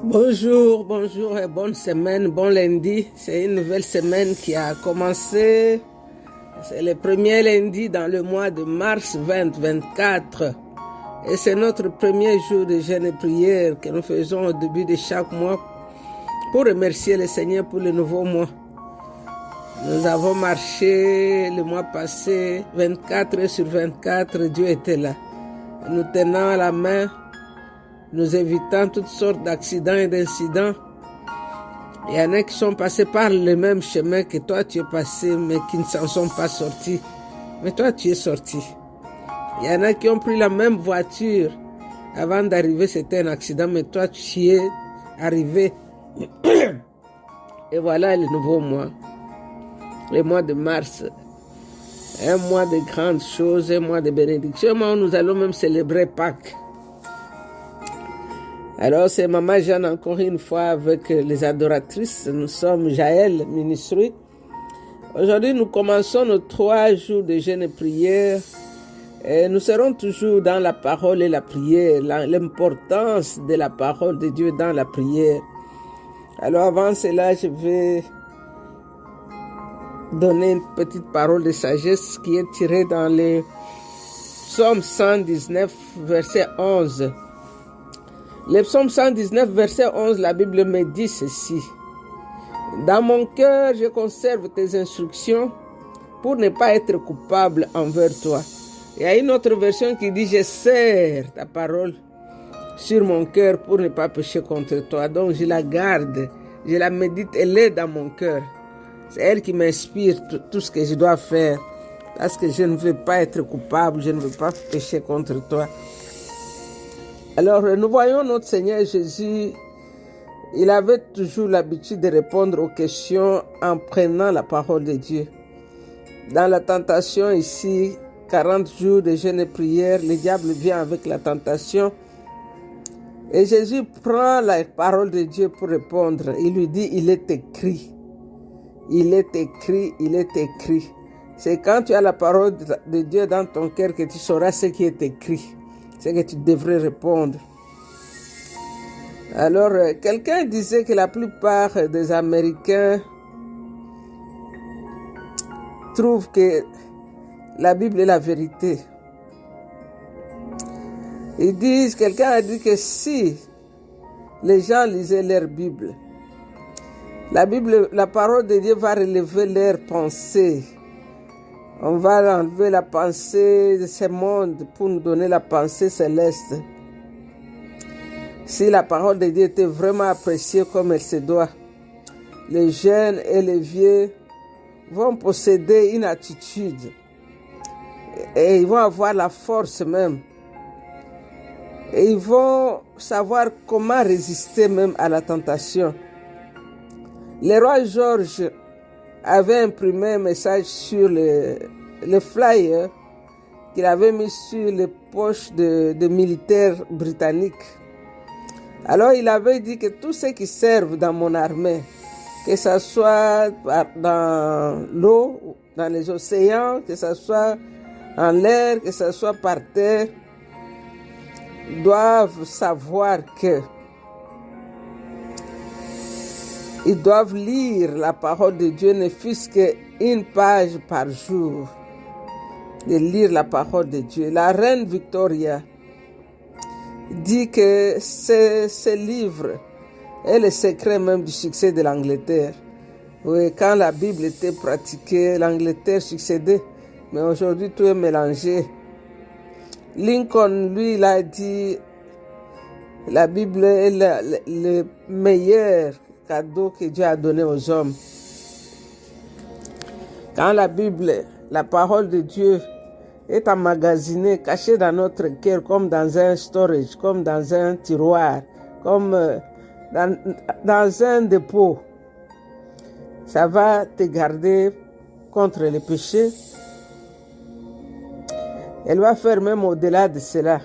Bonjour, bonjour et bonne semaine, bon lundi. C'est une nouvelle semaine qui a commencé. C'est le premier lundi dans le mois de mars 2024. Et c'est notre premier jour de jeûne et prière que nous faisons au début de chaque mois pour remercier le Seigneur pour le nouveau mois. Nous avons marché le mois passé 24 heures sur 24, Dieu était là. Nous tenant à la main, nous évitant toutes sortes d'accidents et d'incidents. Il y en a qui sont passés par le même chemin que toi tu es passé, mais qui ne s'en sont pas sortis. Mais toi tu es sorti. Il y en a qui ont pris la même voiture. Avant d'arriver, c'était un accident, mais toi tu y es arrivé. Et voilà le nouveau mois. Le mois de mars. Un mois de grandes choses, un mois de bénédiction. Un mois où nous allons même célébrer Pâques. Alors, c'est Maman Jeanne encore une fois avec les adoratrices. Nous sommes Jaël Ministry. Aujourd'hui, nous commençons nos 3 jours de jeûne et prière. Et nous serons toujours dans la parole et la prière, l'importance de la parole de Dieu dans la prière. Alors, avant cela, je vais donner une petite parole de sagesse qui est tirée dans les Psaume 119, verset 11. Le psaume 119, verset 11, la Bible me dit ceci. Dans mon cœur, je conserve tes instructions pour ne pas être coupable envers toi. Il y a une autre version qui dit, je serre ta parole sur mon cœur pour ne pas pécher contre toi. Donc je la garde, je la médite, elle est dans mon cœur. C'est elle qui m'inspire tout ce que je dois faire. Parce que je ne veux pas être coupable, je ne veux pas pécher contre toi. Alors, nous voyons notre Seigneur Jésus, il avait toujours l'habitude de répondre aux questions en prenant la parole de Dieu. Dans la tentation ici, 40 jours de jeûne et prière, le diable vient avec la tentation. Et Jésus prend la parole de Dieu pour répondre. Il lui dit, il est écrit. Il est écrit, il est écrit. C'est quand tu as la parole de Dieu dans ton cœur que tu sauras ce qui est écrit. C'est que tu devrais répondre. Alors, quelqu'un disait que la plupart des Américains trouvent que la Bible est la vérité. Ils disent, quelqu'un a dit que si les gens lisaient leur Bible, la parole de Dieu va relever leurs pensées. On va enlever la pensée de ce monde pour nous donner la pensée céleste. Si la parole de Dieu était vraiment appréciée comme elle se doit, les jeunes et les vieux vont posséder une attitude et ils vont avoir la force même. Et ils vont savoir comment résister même à la tentation. Le roi George avait imprimé un message sur le flyer qu'il avait mis sur les poches de militaires britanniques. Alors il avait dit que tous ceux qui servent dans mon armée, que ce soit dans l'eau, dans les océans, que ce soit en l'air, que ce soit par terre, doivent savoir que ils doivent lire la parole de Dieu, ne fût-ce qu'une page par jour, de lire la parole de Dieu. La reine Victoria dit que ce livre est le secret même du succès de l'Angleterre. Oui, quand la Bible était pratiquée, l'Angleterre succédait, mais aujourd'hui tout est mélangé. Lincoln, lui, il a dit la Bible est le meilleur cadeau que Dieu a donné aux hommes. Quand la Bible, la parole de Dieu, est emmagasinée, cachée dans notre cœur, comme dans un storage, comme dans un tiroir, comme dans un dépôt, ça va te garder contre le péché. Elle va faire même au-delà de cela.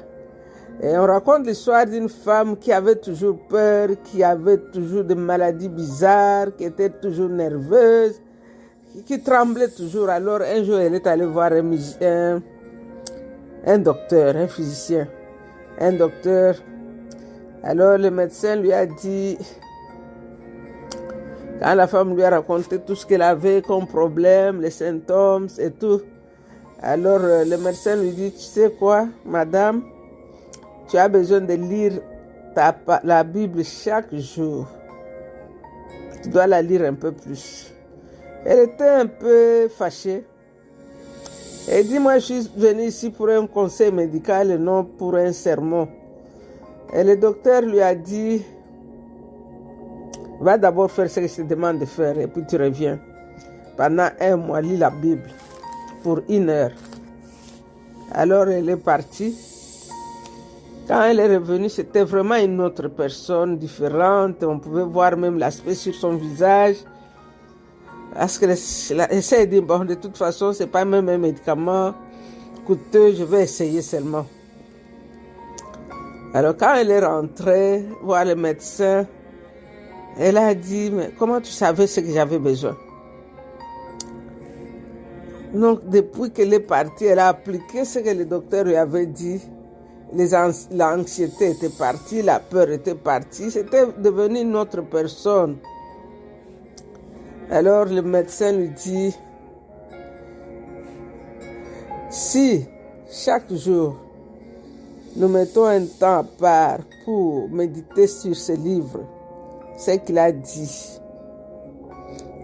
Et on raconte l'histoire d'une femme qui avait toujours peur, qui avait toujours des maladies bizarres, qui était toujours nerveuse, qui tremblait toujours. Alors un jour, elle est allée voir un docteur, un physicien. Un docteur Alors le médecin lui a dit, quand la femme lui a raconté tout ce qu'elle avait comme problème, les symptômes et tout, alors le médecin lui dit, tu sais quoi, madame, tu as besoin de lire la Bible chaque jour. Tu dois la lire un peu plus. Elle était un peu fâchée. Elle dit, moi je suis venue ici pour un conseil médical et non pour un sermon. Et le docteur lui a dit, va d'abord faire ce que je te demande de faire et puis tu reviens. Pendant 1 mois, lis la Bible pour 1 heure. Alors elle est partie. Quand elle est revenue, c'était vraiment une autre personne différente. On pouvait voir même l'aspect sur son visage. Parce qu'elle essaie de dire, bon, de toute façon, ce n'est pas même un médicament coûteux, je vais essayer seulement. Alors quand elle est rentrée voir le médecin, elle a dit, mais comment tu savais ce que j'avais besoin? Donc depuis qu'elle est partie, elle a appliqué ce que le docteur lui avait dit. L'anxiété était partie, la peur était partie, c'était devenu une autre personne. Alors le médecin lui dit, si chaque jour nous mettons un temps à part pour méditer sur ce livre, ce qu'il a dit,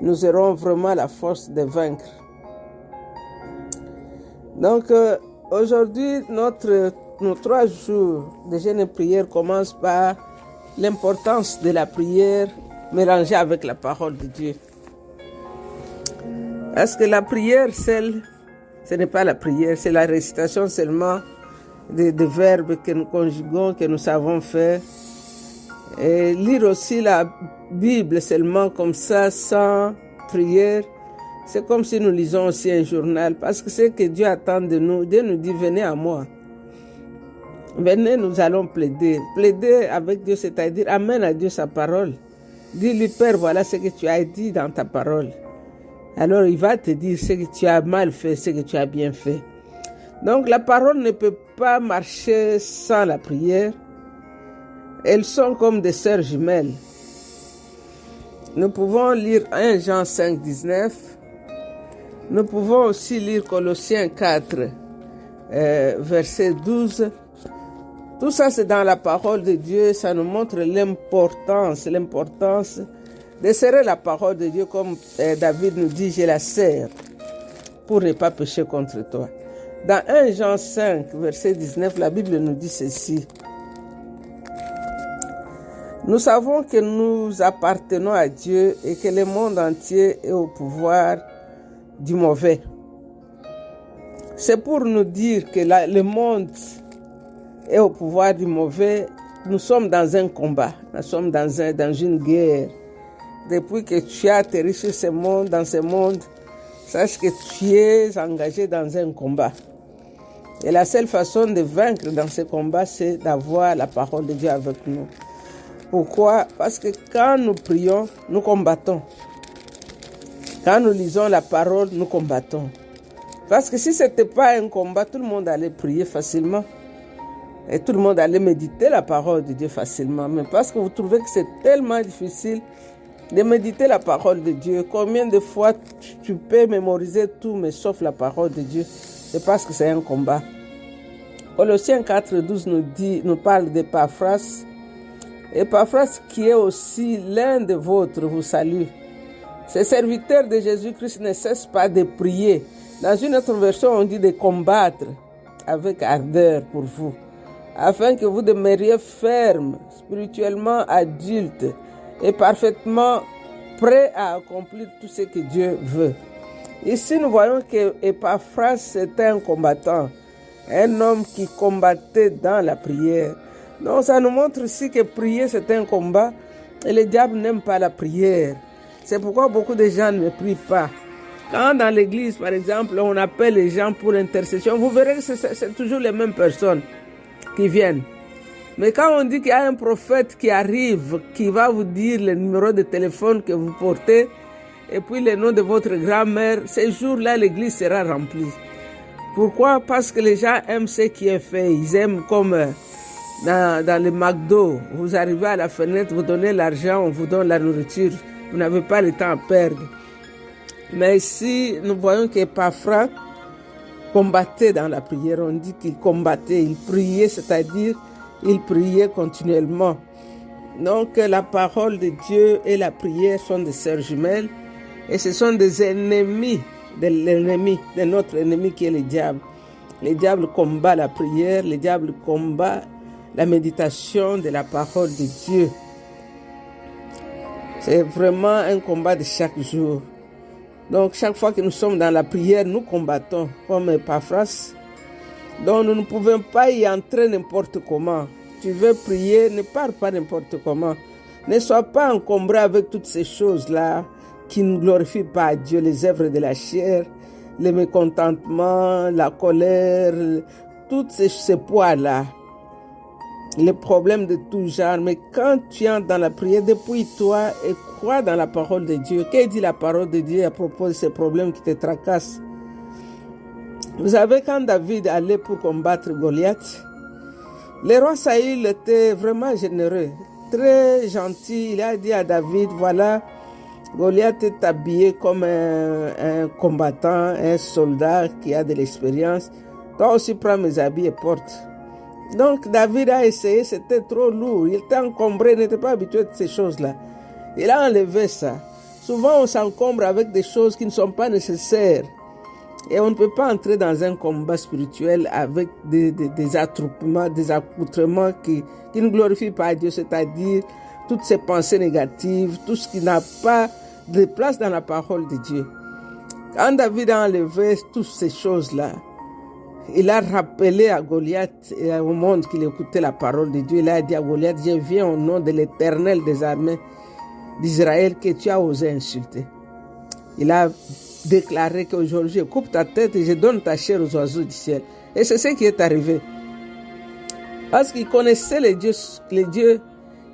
nous aurons vraiment la force de vaincre. Donc aujourd'hui, nos 3 jours de jeûne et prière commencent par l'importance de la prière mélangée avec la parole de Dieu. Parce que la prière seule, ce n'est pas la prière, c'est la récitation seulement des verbes que nous conjuguons, que nous savons faire. Et lire aussi la Bible seulement comme ça, sans prière, c'est comme si nous lisons aussi un journal. Parce que c'est que Dieu attend de nous. Dieu nous dit, venez à moi. Venez, nous allons plaider. Plaider avec Dieu, c'est-à-dire amène à Dieu sa parole. Dis-lui, Père, voilà ce que tu as dit dans ta parole. Alors il va te dire ce que tu as mal fait, ce que tu as bien fait. Donc la parole ne peut pas marcher sans la prière. Elles sont comme des sœurs jumelles. Nous pouvons lire 1 Jean 5, 19. Nous pouvons aussi lire Colossiens 4, verset 12. Tout ça, c'est dans la parole de Dieu. Ça nous montre l'importance de serrer la parole de Dieu, comme David nous dit, je la serre pour ne pas pécher contre toi. Dans 1 Jean 5, verset 19, la Bible nous dit ceci. Nous savons que nous appartenons à Dieu et que le monde entier est au pouvoir du mauvais. C'est pour nous dire que le monde est au pouvoir du mauvais. Nous sommes dans un combat, nous sommes dans une guerre. Depuis que tu as atterri sur ce monde, dans ce monde, sache que tu es engagé dans un combat. Et la seule façon de vaincre dans ce combat, c'est d'avoir la parole de Dieu avec nous. Pourquoi? Parce que quand nous prions, nous combattons. Quand nous lisons la parole, nous combattons. Parce que si ce n'était pas un combat, tout le monde allait prier facilement. Et tout le monde allait méditer la parole de Dieu facilement. Mais parce que vous trouvez que c'est tellement difficile de méditer la parole de Dieu. Combien de fois tu peux mémoriser tout, mais sauf la parole de Dieu? C'est parce que c'est un combat. Colossiens 4, 12 nous parle d'Épaphras. Épaphras, qui est aussi l'un de vôtres, vous salue. Ces serviteurs de Jésus-Christ ne cessent pas de prier. Dans une autre version, on dit de combattre avec ardeur pour vous, afin que vous demeuriez fermes, spirituellement adultes et parfaitement prêts à accomplir tout ce que Dieu veut. Ici, nous voyons que Épaphras était un combattant, un homme qui combattait dans la prière. Donc, ça nous montre ici que prier, c'est un combat et le diable n'aime pas la prière. C'est pourquoi beaucoup de gens ne prient pas. Quand dans l'église, par exemple, on appelle les gens pour intercession, vous verrez que c'est toujours les mêmes personnes qui viennent. Mais quand on dit qu'il y a un prophète qui arrive, qui va vous dire le numéro de téléphone que vous portez, et puis le nom de votre grand-mère, ces jours-là, l'église sera remplie. Pourquoi? Parce que les gens aiment ce qui est fait. Ils aiment comme dans le McDo, vous arrivez à la fenêtre, vous donnez l'argent, on vous donne la nourriture. Vous n'avez pas le temps à perdre. Mais ici, nous voyons qu'Épaphras combattait dans la prière. On dit qu'il combattait, il priait, c'est-à-dire il priait continuellement. Donc la parole de Dieu et la prière sont des sœurs jumelles et ce sont des ennemis de notre ennemi qui est le diable. Le diable combat la prière, le diable combat la méditation de la parole de Dieu. C'est vraiment un combat de chaque jour. Donc chaque fois que nous sommes dans la prière, nous combattons comme Épaphras. Donc nous ne pouvons pas y entrer n'importe comment. Tu veux prier, ne pars pas n'importe comment. Ne sois pas encombré avec toutes ces choses-là qui ne glorifient pas Dieu, les œuvres de la chair, le mécontentement, la colère, tous ces poids-là, les problèmes de tout genre. Mais quand tu entres dans la prière, dépouille-toi et crois dans la parole de Dieu. Qu'est-ce que dit la parole de Dieu à propos de ces problèmes qui te tracassent? Vous savez, quand David allait pour combattre Goliath, le roi Saül était vraiment généreux, très gentil. Il a dit à David, voilà, Goliath est habillé comme un combattant, un soldat qui a de l'expérience. Toi aussi prends mes habits et porte. Donc David a essayé, c'était trop lourd. Il était encombré, il n'était pas habitué à ces choses-là. Il a enlevé ça. Souvent on s'encombre avec des choses qui ne sont pas nécessaires. Et on ne peut pas entrer dans un combat spirituel avec des attroupements, des accoutrements qui ne glorifient pas Dieu, c'est-à-dire toutes ces pensées négatives, tout ce qui n'a pas de place dans la parole de Dieu. Quand David a enlevé toutes ces choses-là, il a rappelé à Goliath et au monde qu'il écoutait la parole de Dieu. Il a dit à Goliath, je viens au nom de l'Éternel des armées d'Israël que tu as osé insulter. Il a déclaré qu'aujourd'hui je coupe ta tête et je donne ta chair aux oiseaux du ciel. Et c'est ce qui est arrivé. Parce qu'il connaissait les dieux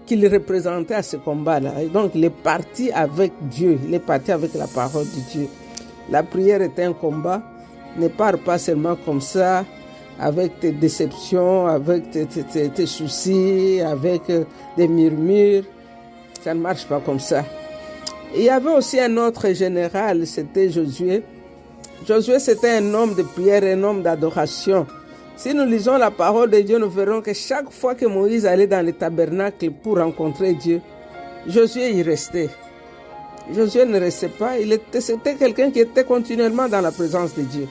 qu'il représentait à ce combat-là. Et donc il est parti avec Dieu, il est parti avec la parole de Dieu. La prière est un combat. Ne pars pas seulement comme ça, avec tes déceptions, avec tes soucis, avec des murmures. Ça ne marche pas comme ça. Il y avait aussi un autre général, c'était Josué. Josué, c'était un homme de prière, un homme d'adoration. Si nous lisons la parole de Dieu, nous verrons que chaque fois que Moïse allait dans le tabernacle pour rencontrer Dieu, Josué y restait. Josué ne restait pas, c'était quelqu'un qui était continuellement dans la présence de Dieu.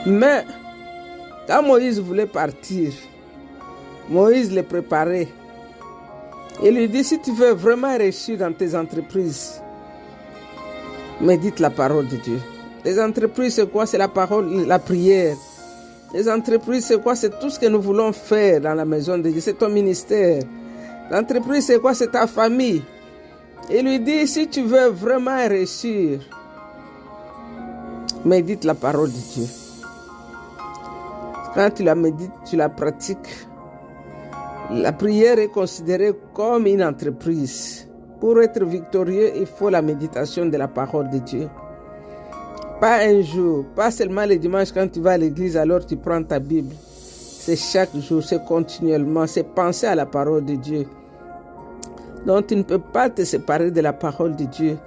Mais quand Moïse voulait partir, Moïse le préparait. Il lui dit, si tu veux vraiment réussir dans tes entreprises, médite la parole de Dieu. Les entreprises, c'est quoi? C'est la parole, la prière. Les entreprises, c'est quoi? C'est tout ce que nous voulons faire dans la maison de Dieu. C'est ton ministère. L'entreprise, c'est quoi? C'est ta famille. Il lui dit, si tu veux vraiment réussir, médite la parole de Dieu. Quand tu la médites, tu la pratiques. La prière est considérée comme une entreprise. Pour être victorieux, il faut la méditation de la parole de Dieu. Pas un jour, pas seulement le dimanche quand tu vas à l'église, alors tu prends ta Bible. C'est chaque jour, c'est continuellement, c'est penser à la parole de Dieu. Donc tu ne peux pas te séparer de la parole de Dieu.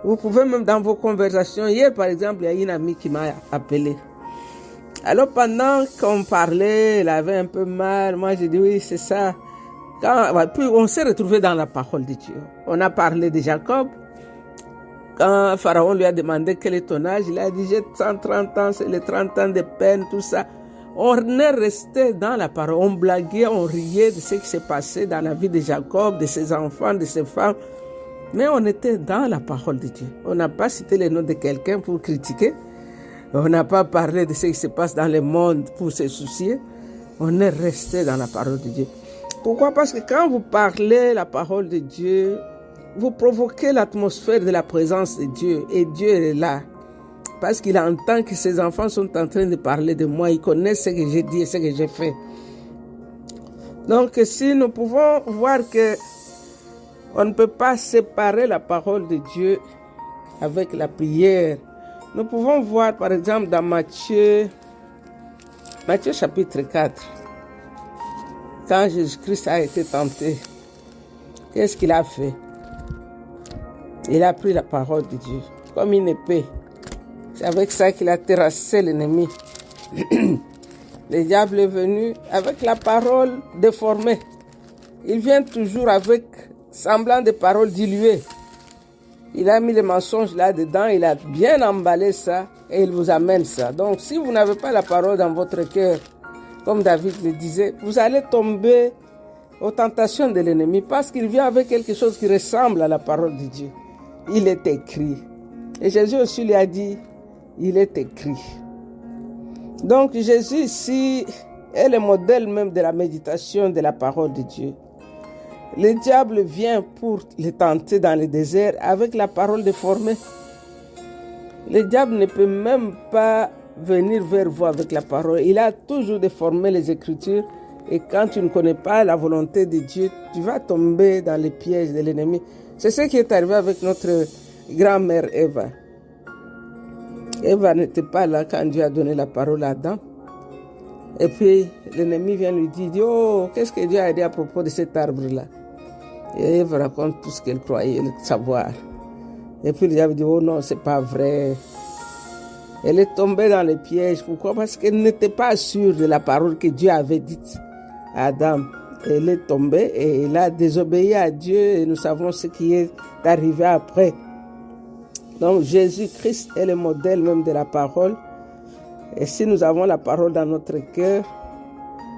Vous pouvez même dans vos conversations. Hier par exemple, il y a une amie qui m'a appelé. Alors pendant qu'on parlait, elle avait un peu mal. Moi j'ai dit oui, c'est ça. Puis on s'est retrouvé dans la parole de Dieu. On a parlé de Jacob. Quand Pharaon lui a demandé quel est ton âge, il a dit j'ai 130 ans, c'est les 30 ans de peine, tout ça. On est resté dans la parole. On blaguait, on riait de ce qui s'est passé dans la vie de Jacob, de ses enfants, de ses femmes. Mais on était dans la parole de Dieu. On n'a pas cité le nom de quelqu'un pour critiquer. On n'a pas parlé de ce qui se passe dans le monde pour se soucier. On est resté dans la parole de Dieu. Pourquoi? Parce que quand vous parlez la parole de Dieu, vous provoquez l'atmosphère de la présence de Dieu. Et Dieu est là. Parce qu'il entend que ses enfants sont en train de parler de moi. Ils connaissent ce que j'ai dit et ce que j'ai fait. Donc si nous pouvons voir que on ne peut pas séparer la parole de Dieu avec la prière. Nous pouvons voir par exemple dans Matthieu chapitre 4. quand Jésus-Christ a été tenté, qu'est-ce qu'il a fait? Il a pris la parole de Dieu comme une épée. C'est avec ça qu'il a terrassé l'ennemi. Le diable est venu avec la parole déformée. Il vient toujours avec semblant de paroles diluées. Il a mis les mensonges là-dedans, il a bien emballé ça et il vous amène ça. Donc si vous n'avez pas la parole dans votre cœur, comme David le disait, vous allez tomber aux tentations de l'ennemi parce qu'il vient avec quelque chose qui ressemble à la parole de Dieu. Il est écrit. Et Jésus aussi lui a dit, il est écrit. Donc Jésus ici est le modèle même de la méditation de la parole de Dieu. Le diable vient pour le tenter dans le désert avec la parole déformée. Le diable ne peut même pas venir vers vous avec la parole. Il a toujours déformé les Écritures. Et quand tu ne connais pas la volonté de Dieu, tu vas tomber dans les pièges de l'ennemi. C'est ce qui est arrivé avec notre grand-mère Eva. Eva n'était pas là quand Dieu a donné la parole à Adam. Et puis l'ennemi vient lui dire, oh, qu'est-ce que Dieu a dit à propos de cet arbre-là? Et Eva raconte tout ce qu'elle croyait savoir. Et puis le diable dit, oh non, c'est pas vrai. Elle est tombée dans les pièges. Pourquoi? Parce qu'elle n'était pas sûre de la parole que Dieu avait dite à Adam. Elle est tombée et elle a désobéi à Dieu et nous savons ce qui est arrivé après. Donc Jésus-Christ est le modèle même de la parole. Et si nous avons la parole dans notre cœur,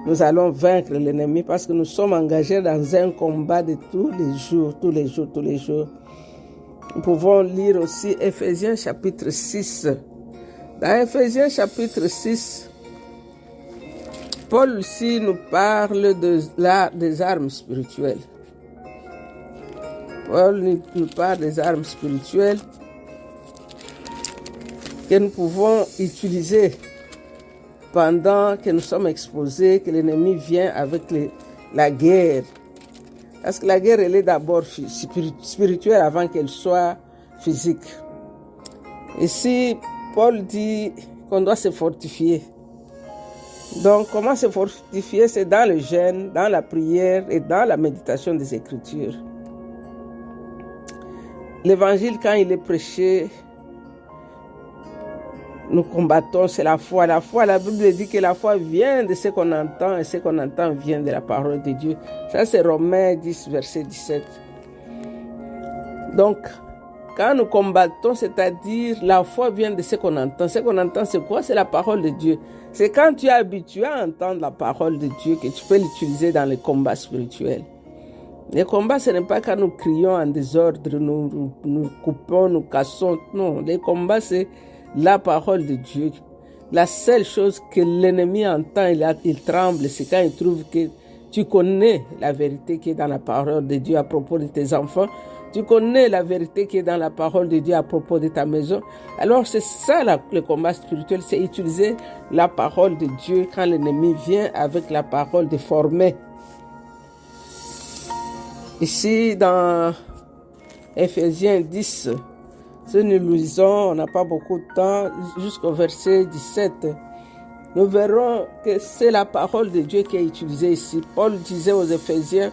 nous allons vaincre l'ennemi parce que nous sommes engagés dans un combat de tous les jours, tous les jours, tous les jours. Nous pouvons lire aussi Ephésiens chapitre 6. Dans Ephésiens chapitre 6, Paul aussi nous parle des armes spirituelles. Paul nous parle des armes spirituelles que nous pouvons utiliser pendant que nous sommes exposés, que l'ennemi vient avec la guerre. Parce que la guerre, elle est d'abord spirituelle avant qu'elle soit physique. Ici, Paul dit qu'on doit se fortifier. Donc, comment se fortifier? C'est dans le jeûne, dans la prière et dans la méditation des Écritures. L'évangile, quand il est prêché, nous combattons, c'est la foi. La foi, la Bible dit que la foi vient de ce qu'on entend et ce qu'on entend vient de la parole de Dieu. Ça, c'est Romains 10, verset 17. Donc, quand nous combattons, c'est-à-dire la foi vient de ce qu'on entend. Ce qu'on entend, c'est quoi? C'est la parole de Dieu. C'est quand tu es habitué à entendre la parole de Dieu que tu peux l'utiliser dans les combats spirituels. Les combats, ce n'est pas quand nous crions en désordre, nous coupons, nous cassons. Non, les combats, c'est la parole de Dieu. La seule chose que l'ennemi entend, il tremble, c'est quand il trouve que tu connais la vérité qui est dans la parole de Dieu à propos de tes enfants. Tu connais la vérité qui est dans la parole de Dieu à propos de ta maison. Alors c'est ça le combat spirituel, c'est utiliser la parole de Dieu quand l'ennemi vient avec la parole déformée. Ici dans Ephésiens 10, si nous lisons, on n'a pas beaucoup de temps, jusqu'au verset 17, nous verrons que c'est la parole de Dieu qui est utilisée ici. Paul disait aux Éphésiens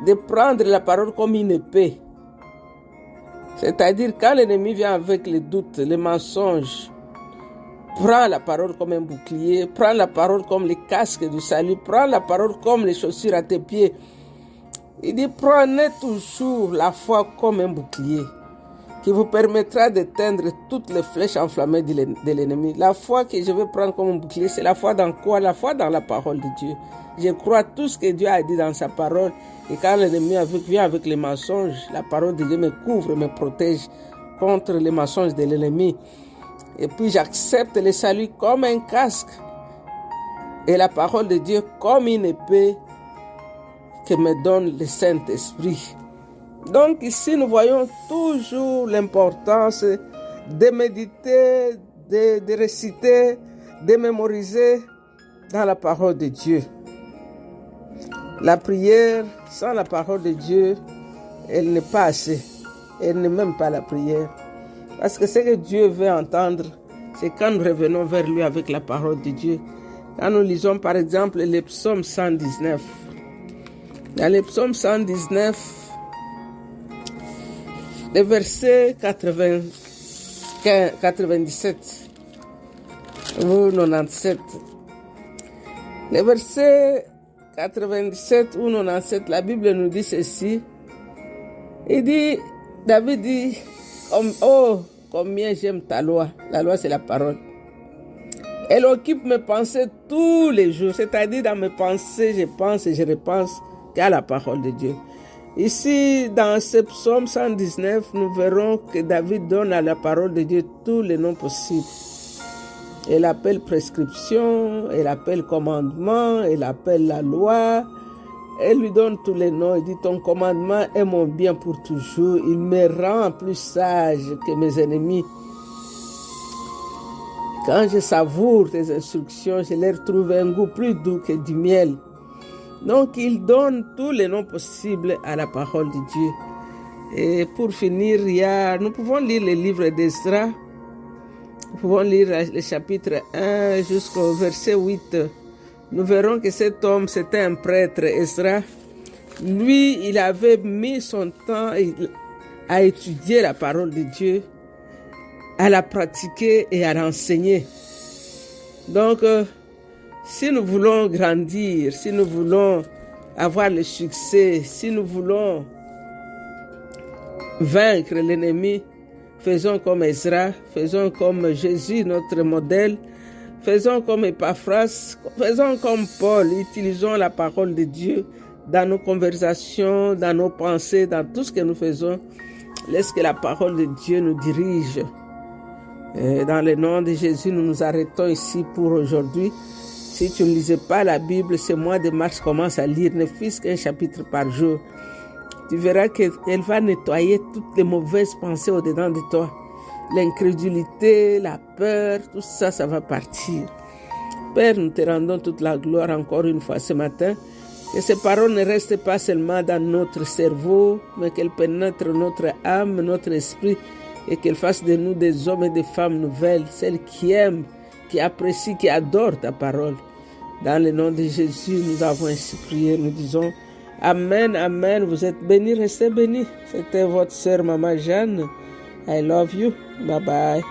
de prendre la parole comme une épée. C'est-à-dire quand l'ennemi vient avec les doutes, les mensonges, prends la parole comme un bouclier, prends la parole comme les casques du salut, prends la parole comme les chaussures à tes pieds. Il dit prenez toujours la foi comme un bouclier qui vous permettra d'éteindre toutes les flèches enflammées de l'ennemi. La foi que je vais prendre comme un bouclier, c'est la foi dans quoi? La foi dans la parole de Dieu. Je crois tout ce que Dieu a dit dans sa parole. Et quand l'ennemi vient avec les mensonges, la parole de Dieu me couvre, me protège contre les mensonges de l'ennemi. Et puis j'accepte le salut comme un casque et la parole de Dieu comme une épée que me donne le Saint-Esprit. Donc ici, nous voyons toujours l'importance de méditer, de réciter, de mémoriser dans la parole de Dieu. La prière, sans la parole de Dieu, elle n'est pas assez. Elle n'est même pas la prière. Parce que ce que Dieu veut entendre, c'est quand nous revenons vers lui avec la parole de Dieu. Quand nous lisons par exemple le psaume 119, dans le psaume 119, le verset 97 ou 97, le verset 97 ou 97, la Bible nous dit ceci. Il dit, David dit, oh, combien j'aime ta loi. La loi, c'est la parole. Elle occupe mes pensées tous les jours. C'est-à-dire, dans mes pensées, je pense et je repense qu'à la parole de Dieu. Ici, dans ce psaume 119, nous verrons que David donne à la parole de Dieu tous les noms possibles. Il appelle prescription, il appelle commandement, il appelle la loi. Elle lui donne tous les noms. Il dit, ton commandement est mon bien pour toujours. Il me rend plus sage que mes ennemis. Quand je savoure tes instructions, je leur trouve un goût plus doux que du miel. Donc, il donne tous les noms possibles à la parole de Dieu. Et pour finir, nous pouvons lire le livre d'Esdras. Nous pouvons lire le chapitre 1 jusqu'au verset 8. Nous verrons que cet homme, c'était un prêtre, Esdras. Lui, il avait mis son temps à étudier la parole de Dieu, à la pratiquer et à l'enseigner. Donc, si nous voulons grandir, si nous voulons avoir le succès, si nous voulons vaincre l'ennemi, faisons comme Esdras, faisons comme Jésus, notre modèle, faisons comme Epaphras, faisons comme Paul, utilisons la parole de Dieu dans nos conversations, dans nos pensées, dans tout ce que nous faisons. Laisse que la parole de Dieu nous dirige. Et dans le nom de Jésus, nous nous arrêtons ici pour aujourd'hui. Si tu ne lisais pas la Bible, ce mois de mars, commence à lire ne fût-ce qu'un chapitre par jour. Tu verras qu'elle va nettoyer toutes les mauvaises pensées au-dedans de toi. L'incrédulité, la peur, tout ça, ça va partir. Père, nous te rendons toute la gloire encore une fois ce matin. Que ces paroles ne restent pas seulement dans notre cerveau, mais qu'elles pénètrent notre âme, notre esprit, et qu'elles fassent de nous des hommes et des femmes nouvelles, celles qui aiment, qui apprécient, qui adorent ta parole. Dans le nom de Jésus, nous avons ainsi prié, nous disons Amen, Amen. Vous êtes bénis, restez bénis. C'était votre sœur Maman Jeanne. I love you. Bye bye.